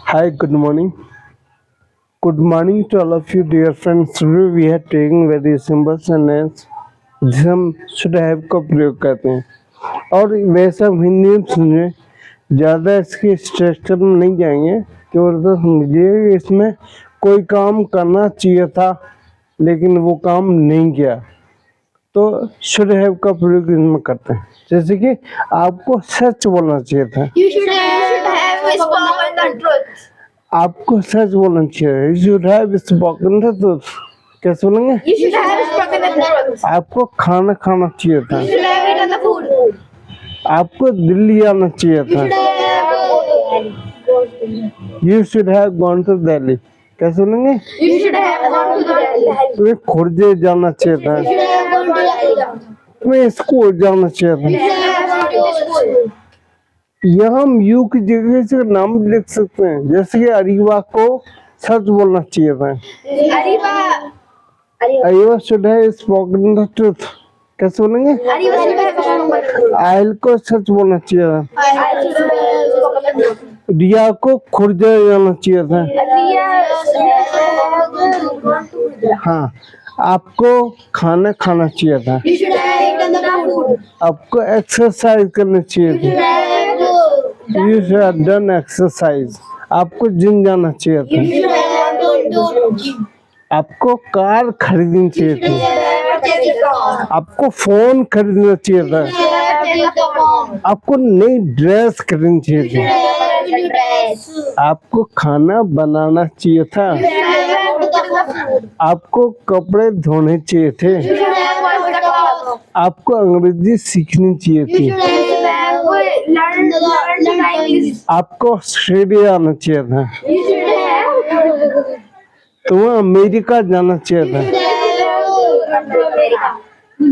Hi, good morning. Good morning to all of you, dear friends. Today we are taking very simple sentence जिसे हम should have का प्रयोग करते हैं और वैसे हम हिंदी में सुनिए ज़्यादा इसके स्ट्रक्चर में नहीं जाएंगे केवल तो समझिए इसमें कोई काम करना चाहिए था लेकिन वो काम नहीं किया तो शुड हैव का प्रयोग इसमें करते हैं। जैसे कि आपको सच बोलना चाहिए था, You should have spoken the truth. आपको सच बोलना चाहिए, you should have spoken the truth. कैसे बोलेंगे? You should have spoken the truth. आपको खाना खाना चाहिए था, You should have eaten the food. आपको दिल्ली आना चाहिए You था, should have. You should have gone to Delhi. कैसे बोलेंगे? You should have gone to the. तुम्हें खुर्जे जाना चाहिए था, You should have gone to the. तुम्हें स्कूल जाना चाहिए था। You should have gone to school. यहाँ हम यू की जगह से नाम लिख सकते हैं, जैसे कि अरीवा को सच बोलना चाहिए था, Ariba. Areva should have spoken the truth. कैसे बोलेंगे? Ariba should have spoken the truth. Oil को सच बोलना चाहिए था, I should have spoken the truth. रिया को खुर्जे जाना चाहिए था। Riya should have gone to the. हाँ, आपको खाना खाना चाहिए था, You should have eaten the food. आपको एक्सरसाइज करनी चाहिए You थी, should have. You should have done exercise. आपको जिम जाना चाहिए You था, should have gone to gym. आपको कार खरीदनी चाहिए You थी, should have purchased the car. आपको फोन खरीदना चाहिए था, You should have purchased the phone. आपको नई ड्रेस खरीदनी चाहिए You थी, should have new dress. आपको खाना बनाना चाहिए था, You should have cooked the food. आपको कपड़े धोने चाहिए थे, You should have washed the clothes. आपको अंग्रेजी सीखनी चाहिए You थी, should have learned the English. आपको ऑस्ट्रेलिया आना चाहिए था, You should have. तुम्हें अमेरिका जाना चाहिए था, You should have to America.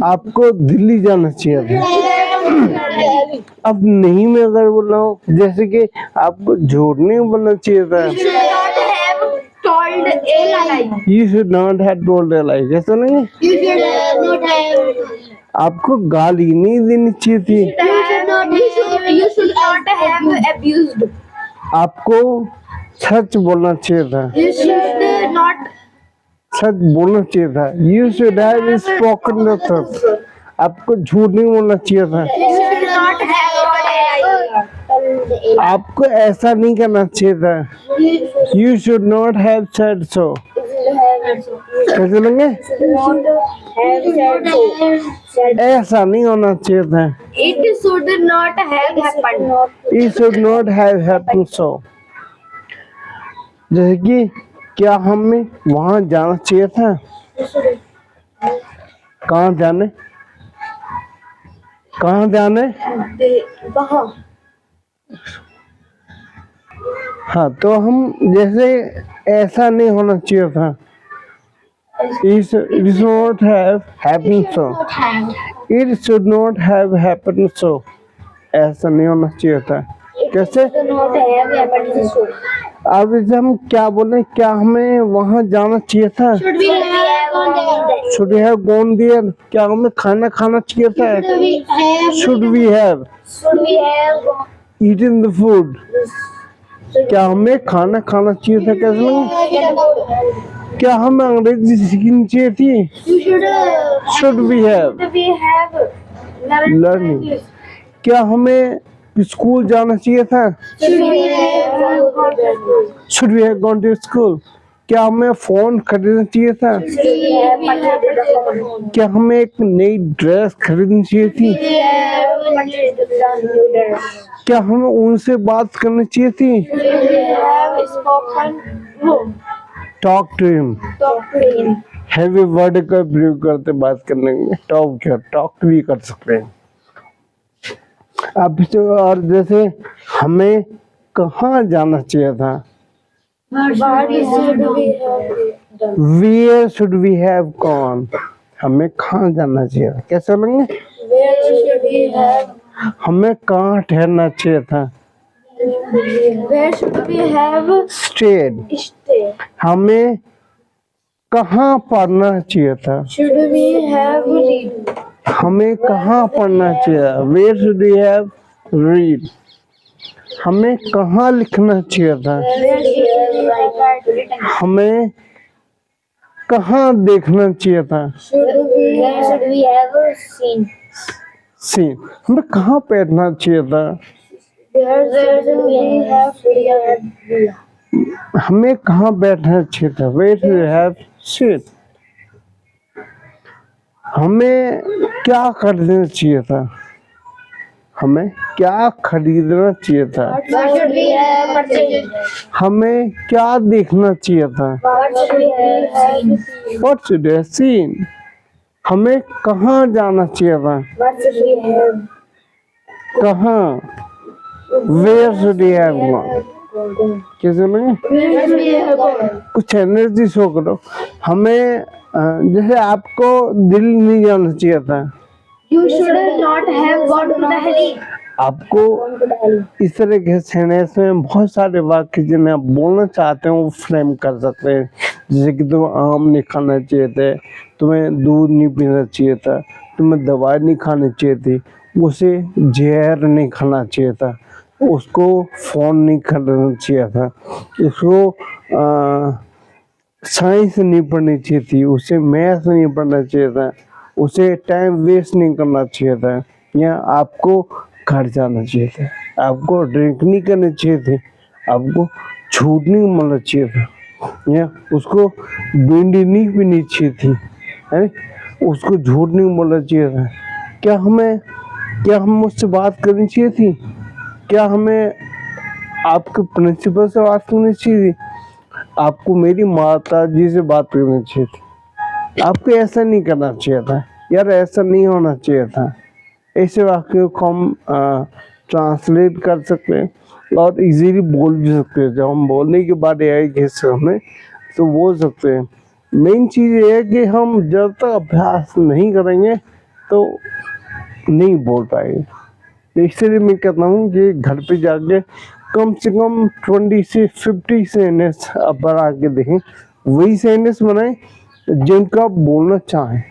आपको दिल्ली जाना चाहिए था। You should have. अब नहीं में अगर बोला हो, जैसे कि आपको झूठ नहीं बोलना चाहिए था, You should not have told a lie. You should not have told a lie. कैसे नहीं? You should not have. आपको गाली नहीं देनी चाहिए थी, You should not have abused. आपको सच बोलना चाहिए था, You should not. सच बोलना चाहिए था, you should have spoken the truth. आपको झूठ नहीं बोलना चाहिए था, You should not have told a lie. आपको ऐसा नहीं करना चाहिए था, you should not have said so. कैसे लेंगे? ऐसा नहीं होना चाहिए था, It should not have happened. It should not have happened so. जैसे कि क्या हमें वहां जाना चाहिए था? कहाँ जाने? कहाँ जाने? हाँ, तो हम जैसे ऐसा नहीं होना चाहिए था, it should not have happened so, it should not have happened so, ऐसा नहीं होना चाहिए था। कैसे? Not have happened. अब इसे हम क्या बोले, क्या हमें वहां जाना चाहिए था? Should we have gone there? Should we have gone there? क्या हमें खाना खाना चाहिए था? Should we have? Should we have Should we have gone? Eaten the food? क्या हमें खाना खाना चाहिए था? कैसे नहीं? क्या हमें अंग्रेजी सीखनी चाहिए थी? You should. Should we have Should we have लर्निंग? क्या हमें स्कूल जाना चाहिए था? Should we have gone to school? Should we have gone to school? क्या हमें फोन खरीदना चाहिए था? Should we have purchased the phone? क्या हमें एक नई ड्रेस खरीदनी चाहिए थी? Should we have purchased the new dress? क्या हमें उनसे बात करनी चाहिए थी? Should we have spoken? No. Talk to him. Talk to him. Heavy word का प्रयोग करते बात करने में टॉक क्या टॉक भी कर सकते हैं। अब तो और जैसे हमें कहाँ जाना चाहिए था? What should we have done? Where should we have gone? हमें कहाँ जाना चाहिए था? कैसे बोलेंगे? Where should we have? हमें कहाँ ठहरना चाहिए था? Where should we have stayed. stayed? हमें कहाँ पढ़ना चाहिए था? Should we have read? हमें कहाँ पढ़ना चाहिए? Where should we have read? हमें कहाँ लिखना चाहिए था? हमें कहाँ देखना चाहिए था? Should we have seen? Seen. हमें कहाँ बैठना चाहिए था? Where should we have? हमें कहाँ बैठना चाहिए था? Where should we have sit? हमें क्या खरीदना चाहिए था? हमें क्या खरीदना चाहिए था? What should we have purchased? हमें क्या देखना चाहिए था? What should we have seen? What should we have seen? हमें कहाँ जाना चाहिए था? What should we have? कहाँ? Where should we have gone? कैसे नहीं? Where should we have gone? कुछ एनर्जी शो करो। हमें जैसे आपको दिल्ली नहीं जाना चाहिए था। You should not have gone to Delhi. आपको इस तरह के सेंटेंस में बहुत सारे वाक्य जिन्हें आप बोलना चाहते हैं वो फ्रेम कर सकते हैं। जैसे कि तुम्हें आम नहीं खाना चाहिए थे, तुम्हें दूध नहीं पीना चाहिए था, तुम्हें दवाई नहीं खानी चाहिए थी, उसे जहर नहीं खाना चाहिए था, उसको फ़ोन नहीं करना चाहिए था, उसको साइंस नहीं पढ़नी चाहिए थी, उसे मैथ नहीं पढ़ना चाहिए था, उसे टाइम वेस्ट नहीं करना चाहिए था, या आपको घर जाना चाहिए था, आपको ड्रिंक नहीं करनी चाहिए थी, आपको झूठ नहीं बोलना चाहिए था, या उसको बीड़ी नहीं पीनी चाहिए थी, है उसको झूठ नहीं बोलना चाहिए था। क्या हम मुझसे बात करनी चाहिए थी? क्या हमें आपके प्रिंसिपल से बात करनी चाहिए थी? आपको मेरी माता जी से बात करनी चाहिए थी। आपको ऐसा नहीं करना चाहिए था, यार ऐसा नहीं होना चाहिए था। ऐसे वाक्यों को हम ट्रांसलेट कर सकते हैं और इजीली बोल भी सकते हैं। जब हम बोलने की बात आई किसी हमें तो बोल सकते हैं। मेन चीज़ ये है कि हम जब तक अभ्यास नहीं करेंगे तो नहीं बोल पाएंगे। इसलिए मैं कहता हूँ कि घर पे जाके कम से कम 20 से 50 सेंटेंस आप बना के देखें। वही सेंटेंस बनाएं जिनको आप बोलना चाहें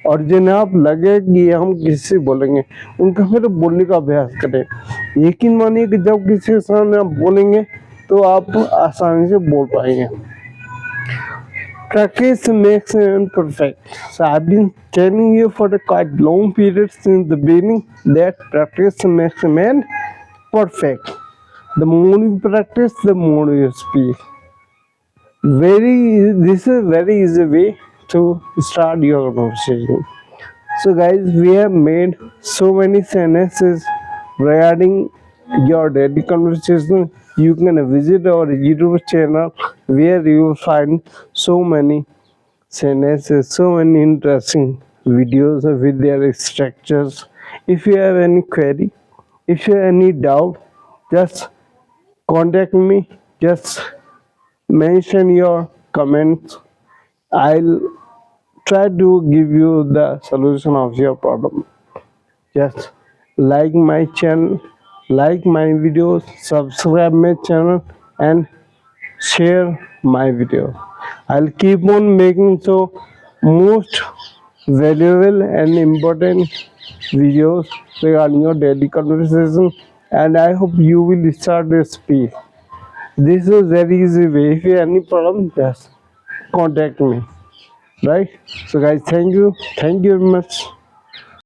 और जिन्हें आप लगे कि ये हम किससे बोलेंगे उनका फिर बोलने का अभ्यास करें। यकीन मानिए कि जब किसी के सामने आप बोलेंगे तो आप आसानी से बोल पाएंगे। Practice makes man perfect. So I've been telling you for a quite long period since the beginning that practice makes a man perfect. The more you practice, the more you speak. This is a very easy way to start your conversation. So guys, we have made so many sentences regarding your daily conversation. You can visit our YouTube channel where you will find so many sentences, so many interesting videos with their structures. If you have any query, if you have any doubt, just contact me. Just mention your comments. I'll try to give you the solution of your problem. Just like my channel, like my videos, subscribe my channel and share my video. I'll keep on making so most valuable and important videos regarding your daily conversation, and I hope you will start to speak. This is very easy way. If you have any problem, just contact me. Right? So guys, thank you very much.